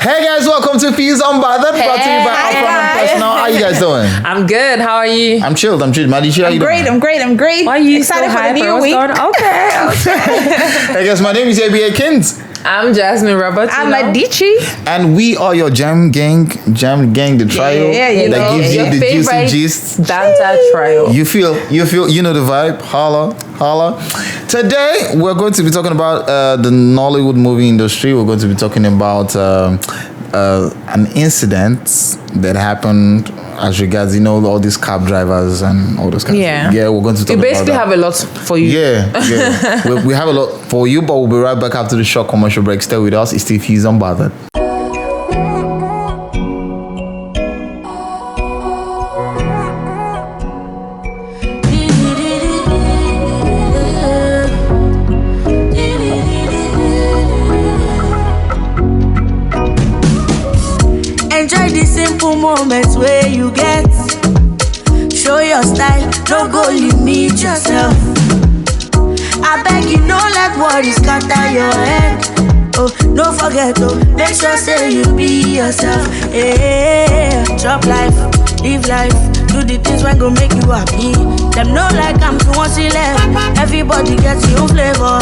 Hey guys, welcome to Fuze Unbothered, brought to you by Alpha Personal. How you guys doing? I'm good. How are you? I'm chilled. Madichi, how you doing? I'm great. Why are you excited so for the hyper? new What's week? going on? Okay. Hey guys, my name is ABA Kins. I'm Jasmine Roberts. I'm Adichie. And we are your Jam Gang, the trio that gives you the juicy gist. Banter trio. You feel, you know the vibe. Holla. Today, we're going to be talking about the Nollywood movie industry. We're going to be talking about an incident that happened as regards, all these cab drivers and all those kinds of things. Yeah, we're going to talk about that. We basically have a lot for you. Yeah. we have a lot for you, but we'll be right back after the short commercial break. Stay with us. It's still Fuze Unbothered. Enjoy the simple moments where you get. Show your style, don't go limit yourself. I beg you, don't let worries scatter your head. Oh, don't forget, make sure say you be yourself. Yeah, chop life, live life, do the things when go make you happy. Them know like I'm to once left. Everybody gets your own flavor.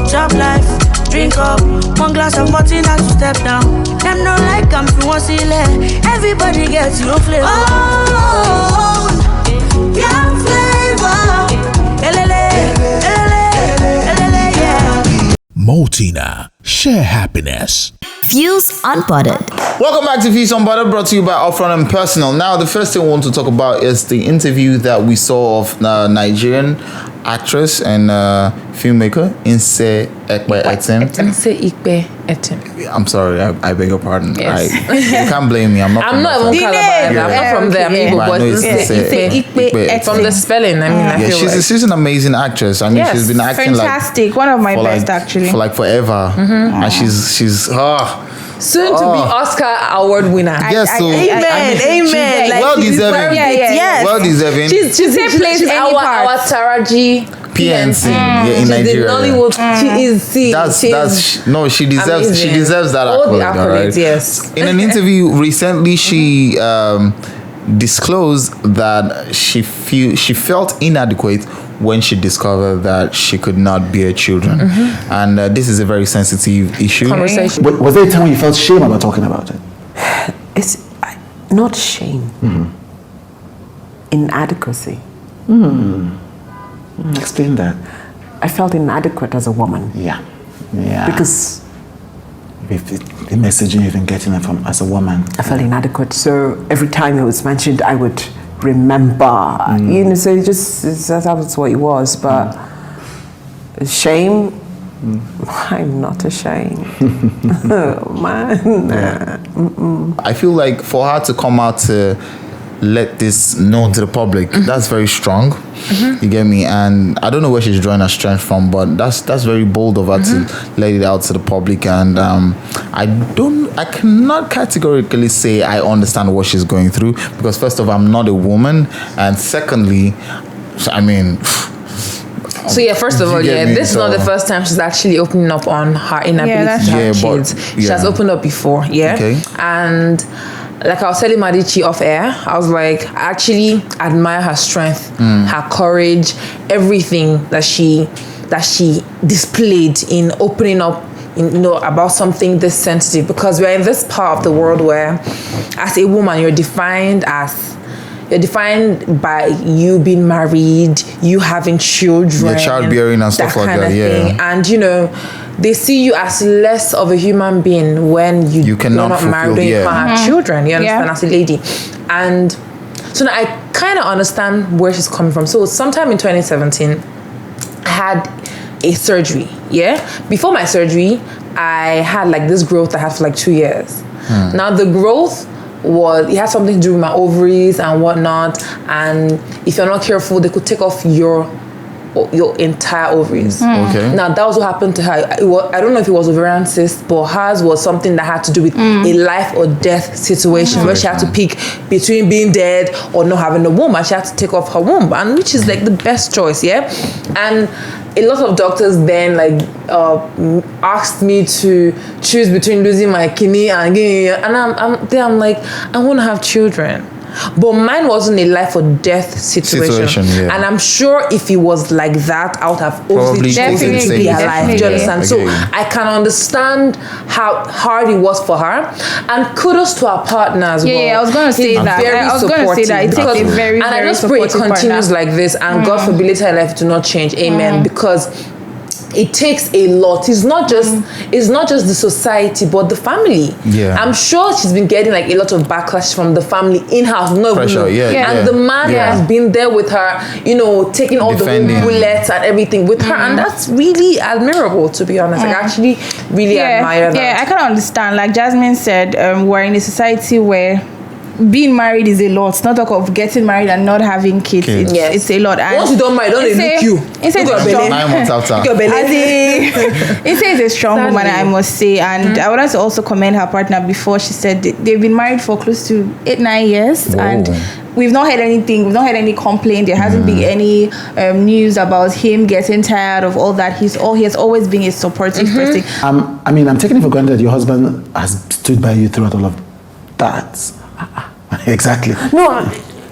Chop life, drink up, one glass of martini to step down. Them know like I'm to once left. Everybody gets your own flavor. Oh, yeah, flavor. Yeah. Multina, share happiness. Fuze Unbothered. Welcome back to Fuze Unbothered, brought to you by Upfront and Personal. Now, the first thing we want to talk about is the interview that we saw of Nigerian actress and filmmaker Nse Ekpe Etim. Nse Ekpe Etim. I'm sorry, I beg your pardon. Yes. You can't blame me. I'm not even Calabar. I'm not from there. I'm Igbo, but Nse Ekpe from the spelling. I feel she's an amazing actress. I mean, she's been acting fantastic. One of my best, actually. For forever. Mm-hmm. And she's soon to be Oscar award winner. Yes, so amen. Well deserving. Yes. Well deserving. She's our Taraji PNC in Nigeria. The Nollywood. She deserves that accolade. Yes. In an interview recently, she disclosed that she felt inadequate when she discovered that she could not bear children, and this is a very sensitive issue. Conversation. Was there a time when you felt shame about talking about it? It's not shame. Inadequacy. Explain that. I felt inadequate as a woman. Yeah. Because the messaging you've been getting from as a woman. I felt inadequate. So every time it was mentioned, I would remember. So that was what it was. But shame, I'm not ashamed. Oh, man. I feel like for her to come out to let this known to the public, that's very strong. You get me? And I don't know where she's drawing her strength from, but that's very bold of her to let it out to the public. And I cannot categorically say I understand what she's going through, because first of all, I'm not a woman, and secondly, I mean, so first of all, this is not the first time she's actually opening up on her inability to have kids. She has opened up before, Okay. And like I was telling Madichi off air, I was like, I actually admire her strength, her courage, everything that she displayed in opening up, about something this sensitive, because we're in this part of the world where, as a woman, you're defined by you being married, you having children, childbearing and stuff like that. Thing. And they see you as less of a human being when you're not married and you can't have children. You understand, as a lady. And so now I kind of understand where she's coming from. So sometime in 2017, I had a surgery. Before my surgery, I had this growth I had for 2 years. Now the growth it had something to do with my ovaries and whatnot, and if you're not careful, they could take off your your entire ovaries. Okay. Now that was what happened to her. I don't know if it was ovarian cyst, but hers was something that had to do with a life or death situation where she had to pick between being dead or not having a womb, and she had to take off her womb, and which is like the best choice, and a lot of doctors then asked me to choose between losing my kidney and getting, and I'm like, I want to have children. But mine wasn't a life or death situation. And I'm sure if it was like that, I would have obviously chosen to be alive. Do you understand? So I can understand how hard it was for her. And kudos to our partner as well. Yeah, I was going to say that. It takes a very, and very I just pray it continues like this, and God forbid later in life to not change. Amen. Because it takes a lot. It's not just the society, but the family. Yeah. I'm sure she's been getting like a lot of backlash from the family in-house. Pressure, and the man has been there with her, taking all the bullets and everything with her, and that's really admirable, to be honest. I actually really admire that. Yeah, I kind of understand. Like Jasmine said, we're in a society where being married is a lot. Not talk of getting married and not having kids. It's a lot. And once you don't marry, don't they look you? It's a 9 months after. It says a strong woman, I must say. And I wanted to also commend her partner before. She said they've been married for close to 8-9 years. Whoa. And we've not heard anything. We've not heard any complaint. There hasn't been any news about him getting tired of all that. He has always been a supportive person. I'm taking it for granted that your husband has stood by you throughout all of that. Exactly. No,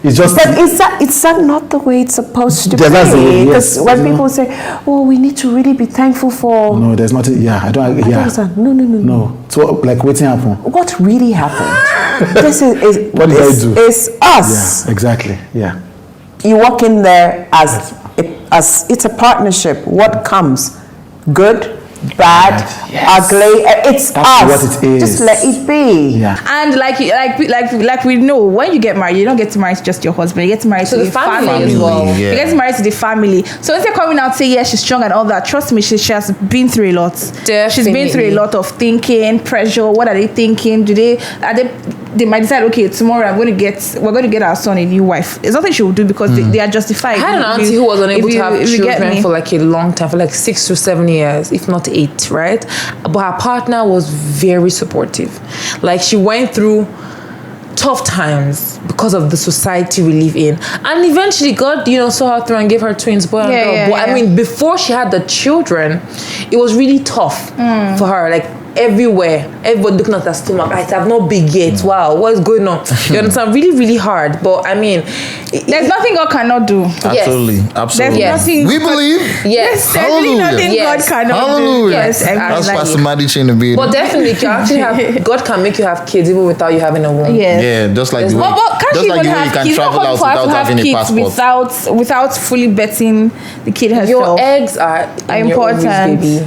it's just. But is that not the way it's supposed to be? Because when people say, "Oh, we need to really be thankful for," no, there's nothing. Yeah, I don't understand. No. So, like, what's happened? What really happened? This is what did I do? It's us. Yeah, exactly. Yeah. You walk in there as it's a partnership. What comes? Good, bad, ugly. It's That's us. what it is. Just let it be. Yeah. And like we know, when you get married, you don't get married to just your husband. You get married to the family as well. Yeah. You get married to the family. So instead of coming out say she's strong and all that, trust me, she has been through a lot. Definitely. She's been through a lot of thinking, pressure. What are they thinking? They might decide, okay, tomorrow we're going to get our son a new wife. There's nothing she will do because they are justified. I had an auntie who was unable to have children for like a long time, for like 6 to 7 years, if not 8, right? But her partner was very supportive. Like, she went through tough times because of the society we live in, and eventually God saw her through and gave her twins, boy and girl. But I mean, before she had the children, it was really tough for her. Like, everybody looking at her stomach. I have not big yet. Wow, what is going on? You understand? Really, really hard. But I mean, there's nothing God cannot do. Absolutely. There's nothing. We believe. Yes. There's really nothing God cannot do. Yes. That's Pastor Maddie chain to be. But definitely, you can actually God can make you have kids even without you having a womb. Yeah, just like the way. Just like the way you can travel out without having a passport. Without fully betting the kid herself. Your eggs are important, baby.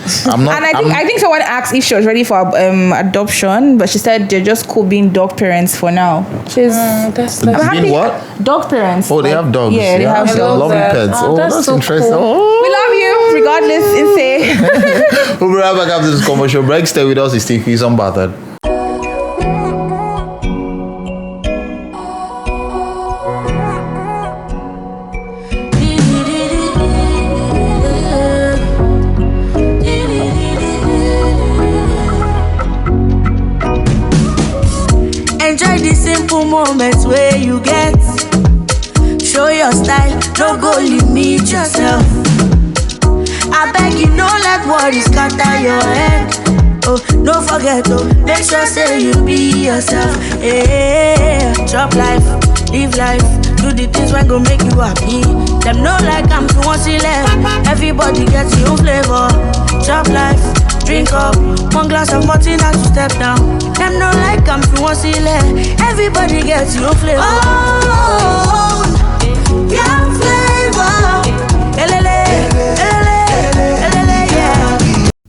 I think someone asked if she was ready for adoption, but she said they're just cool being dog parents for now. She's being what? Dog parents. Oh, they have dogs. Yeah, they have dogs. Lovely pets. That's so interesting. Cool. We love you, regardless. We'll be right back after this commercial break. Stay with us. It's still Fuze Unbothered. Enjoy the simple moments where you get. Show your style, don't go limit yourself. I beg you, no let worries scatter your head. Oh, don't forget, make sure say you be yourself. Yeah, chop life, live life, do the things when go make you happy. Them know like I'm too much left. Everybody gets your own flavor. Chop life, drink up, one glass of Martin as you step down. Them know like I'm too much left. Everybody gets your own flavor. Oh, yeah, flavor.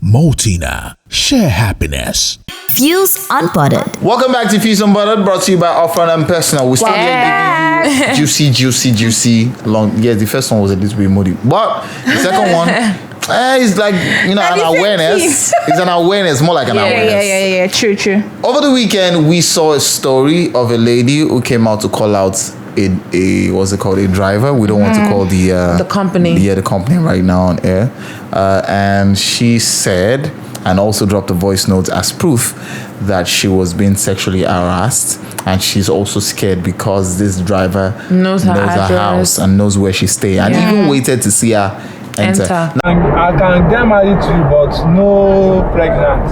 Multina, share happiness. Fuze Unbothered. Welcome back to Fuze Unbothered, brought to you by Offrun and Personal. We're still here giving you juicy, long. Yes, the first one was a little bit moody, but the second one, it's like, an awareness. It's an awareness, more like an awareness. Yeah. True. Over the weekend, we saw a story of a lady who came out to call out what's it called, a driver. We don't want to call the company. The company right now on air. And she said, and also dropped a voice note as proof that she was being sexually harassed, and she's also scared because this driver knows her house and knows where she stays, and even waited to see her enter. I can get married to you, but no pregnant.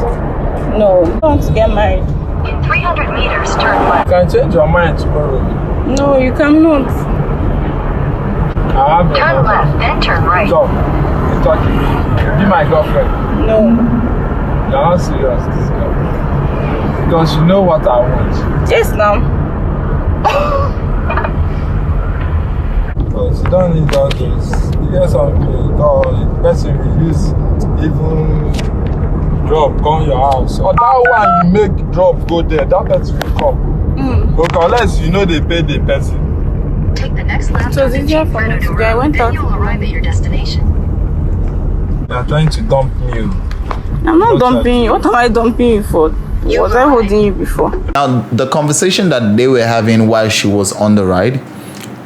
No, I want to get married. In 300 meters, turn left. You can change your mind tomorrow. No, you cannot. I'll have your Turn left, then turn right. Stop. You're talking. Be my girlfriend. No. You're not serious, this girl. Because you know what I want. Yes, now. Because you don't need all this. You get something, the person will use even drop come your house, or that one you make drop go there, that person will come. But unless you know they pay the person. Take the next left. So it's easier for me to go. I went out. Then you'll arrive at your destination. They are trying to dump you. I'm not dumping you. What am I dumping you for? Was I holding you before? Now, the conversation that they were having while she was on the ride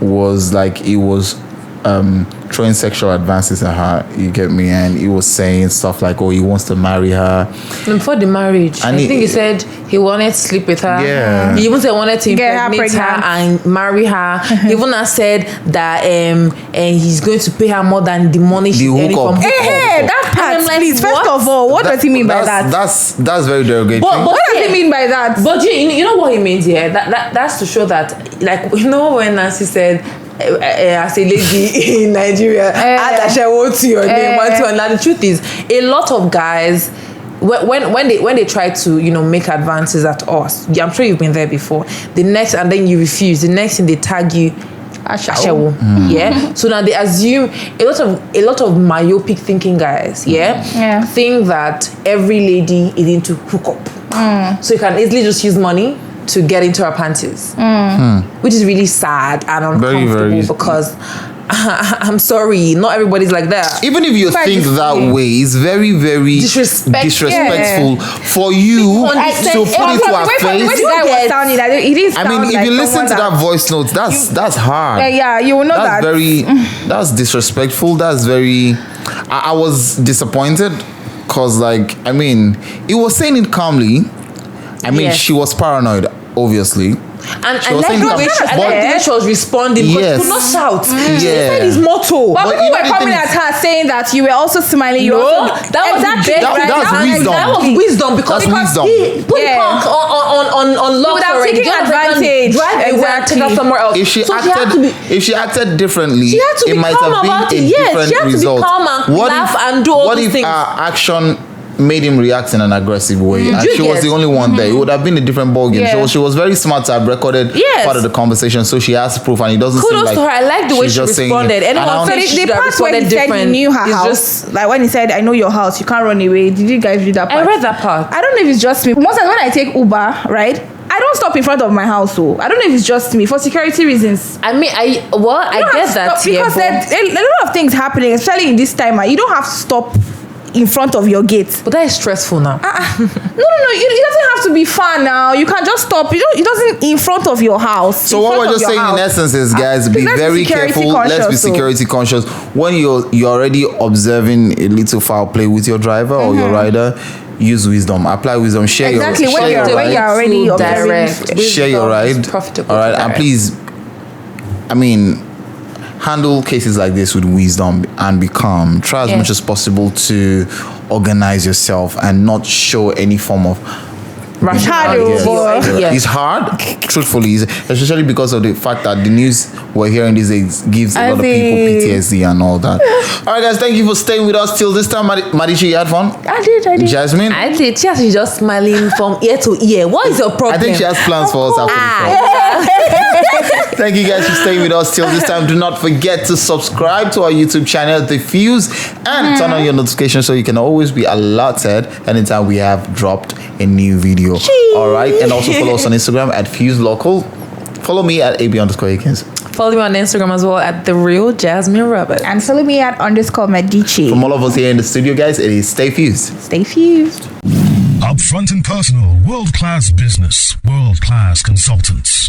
was like, it was throwing sexual advances at her, you get me, and he was saying stuff like, oh, he wants to marry her. Before the marriage, and I think he said he wanted to sleep with her. Yeah. He even said he wanted to impregnate her and marry her. He even has said that and he's going to pay her more than the money she's getting from him. Hey, that part, like, please, first of all, what does he mean by that? That's very derogatory. But what does he mean by that? But you know what he means here? That's to show that, like, you know when Nancy said, as a lady in Nigeria, I want to your name, want to. And the truth is, a lot of guys, when they try to, you know, make advances at us, I'm sure you've been there before. And then you refuse. The next thing they tag you, Ashawo. Yeah. So now they assume a lot of myopic thinking guys. Yeah. Think that every lady is into hookup. So you can easily just use money to get into her panties, which is really sad and uncomfortable because I'm sorry, not everybody's like that. Even if you think that way, it's very, very disrespectful for you to put it to her face. I mean, if you listen to that voice note, that's hard. You will know that's very that's disrespectful. That's very. I was disappointed because, like, I mean, he was saying it calmly. I mean, she was paranoid, obviously. And I like the way she was responding, because she could not shout. She said his motto. But people were coming at her saying that you were also smiling. That was wisdom, because he put Punk on lock already. Advantage. Drive away and take her somewhere else. If she acted differently, it might have been a different result. She had to be calm and laugh and do all these things. What if her action made him react in an aggressive way, and she was the only one there? It would have been a different ballgame. So she was very smart to have recorded part of the conversation, so she has proof, and it doesn't seem like to her. I like the way she responded. Anyone said the part where he said he knew her house, like when he said, I know your house, you can't run away. Did you guys read that part? I read that part. I don't know if it's just me. Most times when I take Uber, right, I don't stop in front of my house. So I don't know if it's just me for security reasons. I mean, I get that because there's a lot of things happening, especially in this time. You don't have to stop in front of your gate. But that is stressful now. No. It doesn't have to be far now. You can just stop. It doesn't in front of your house. So what we're just saying in essence is, guys, be very careful. Let's be security conscious. When you're already observing a little foul play with your driver or your rider, use wisdom. Apply wisdom. Share your ride. When you're already direct. Share your ride. Profitable. All right, and please, I mean, handle cases like this with wisdom and be calm. Try as much as possible to organize yourself and not show any form of It's hard, truthfully, especially because of the fact that the news we're hearing these days gives a lot of people PTSD and all that. All right, guys, thank you for staying with us till this time. Marichi, you had fun? I did. Jasmine? I did. She was just smiling from ear to ear. What is your problem? I think she has plans for us after this. Thank you guys for staying with us till this time. Do not forget to subscribe to our YouTube channel, The Fuze, and turn on your notifications so you can always be alerted anytime we have dropped a new video. All right, and also follow us on Instagram at Fuze Local. Follow me at AB_Akins. Follow me on Instagram as well at The Real Jasmine Roberts. And follow me at _Medici. From all of us here in the studio, guys, it is Stay Fused. Stay fused. Upfront and personal, world-class business, world-class consultants.